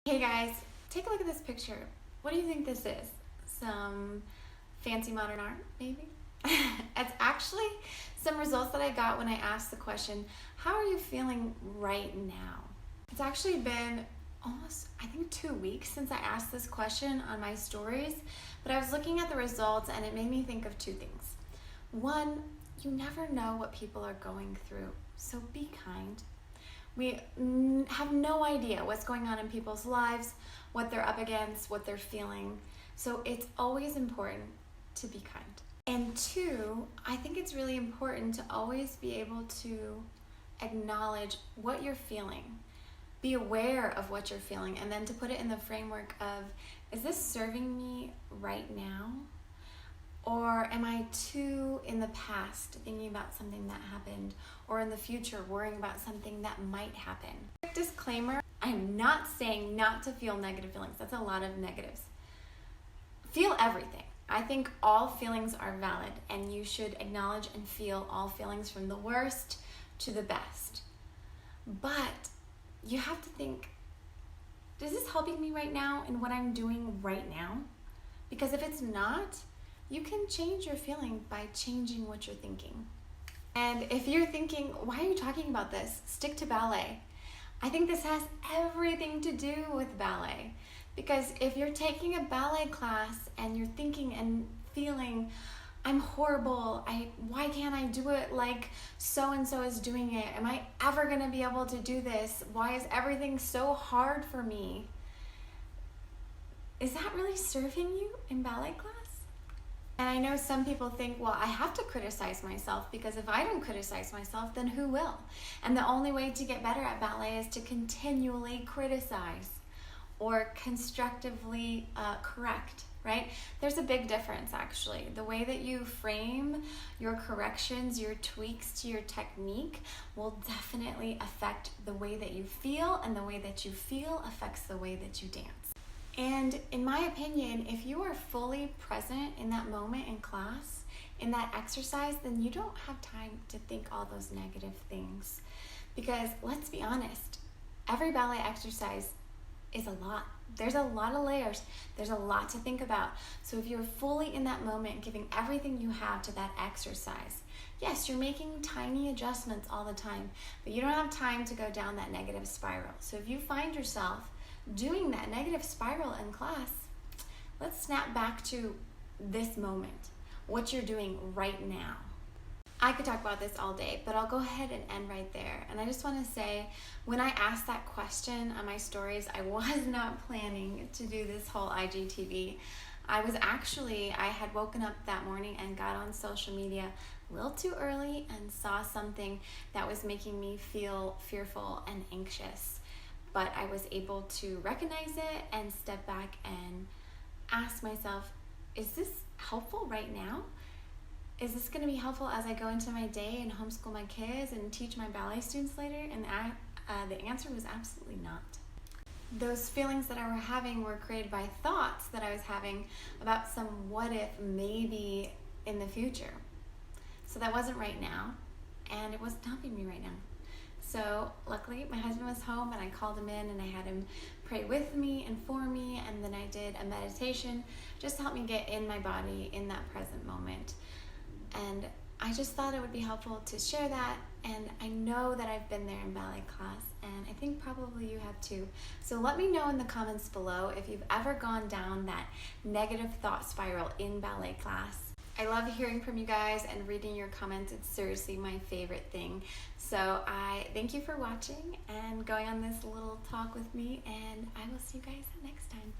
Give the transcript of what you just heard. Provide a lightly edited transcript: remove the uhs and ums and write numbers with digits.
Hey guys, take a look at this picture. What do you think this is? Some fancy modern art, maybe? It's actually some results that I got when I asked the question, how are you feeling right now? It's actually been almost, I think, 2 weeks since I asked this question on my stories, but I was looking at the results and it made me think of two things. One, you never know what people are going through, so be kind. We have no idea what's going on in people's lives, what they're up against, what they're feeling. So it's always important to be kind. And two, I think it's really important to always be able to acknowledge what you're feeling. Be aware of what you're feeling, and then to put it in the framework of, is this serving me right now? Or am I too in the past thinking about something that happened, or in the future worrying about something that might happen? Disclaimer, I am not saying not to feel negative feelings. That's a lot of negatives. Feel everything. I think all feelings are valid, and you should acknowledge and feel all feelings from the worst to the best. But you have to think, is this helping me right now in what I'm doing right now? Because if it's not, you can change your feeling by changing what you're thinking. And if you're thinking, why are you talking about this? Stick to ballet. I think this has everything to do with ballet. Because if you're taking a ballet class and you're thinking and feeling, I'm horrible, why can't I do it like so-and-so is doing it? Am I ever gonna be able to do this? Why is everything so hard for me? Is that really serving you in ballet class? And I know some people think, well, I have to criticize myself, because if I don't criticize myself, then who will? And the only way to get better at ballet is to continually criticize or constructively correct, right? There's a big difference, actually. The way that you frame your corrections, your tweaks to your technique will definitely affect the way that you feel, and the way that you feel affects the way that you dance. And in my opinion, if you are fully present in that moment in class, in that exercise, then you don't have time to think all those negative things. Because let's be honest, every ballet exercise is a lot. There's a lot of layers. There's a lot to think about. So if you're fully in that moment, giving everything you have to that exercise, yes, you're making tiny adjustments all the time, but you don't have time to go down that negative spiral. So if you find yourself doing that negative spiral in class, let's snap back to this moment, what you're doing right now. I could talk about this all day, but I'll go ahead and end right there. And I just want to say, when I asked that question on my stories, I was not planning to do this whole IGTV. I had woken up that morning and got on social media a little too early and saw something that was making me feel fearful and anxious. But I was able to recognize it and step back and ask myself, is this helpful right now? Is this going to be helpful as I go into my day and homeschool my kids and teach my ballet students later? And the answer was absolutely not. Those feelings that I was having were created by thoughts that I was having about some what if maybe in the future. So that wasn't right now, and it wasn't helping me right now. So luckily my husband was home, and I called him in and I had him pray with me and for me, and then I did a meditation just to help me get in my body in that present moment. And I just thought it would be helpful to share that, and I know that I've been there in ballet class, and I think probably you have too. So let me know in the comments below if you've ever gone down that negative thought spiral in ballet class. I love hearing from you guys and reading your comments. It's seriously my favorite thing. So I thank you for watching and going on this little talk with me, and I will see you guys next time.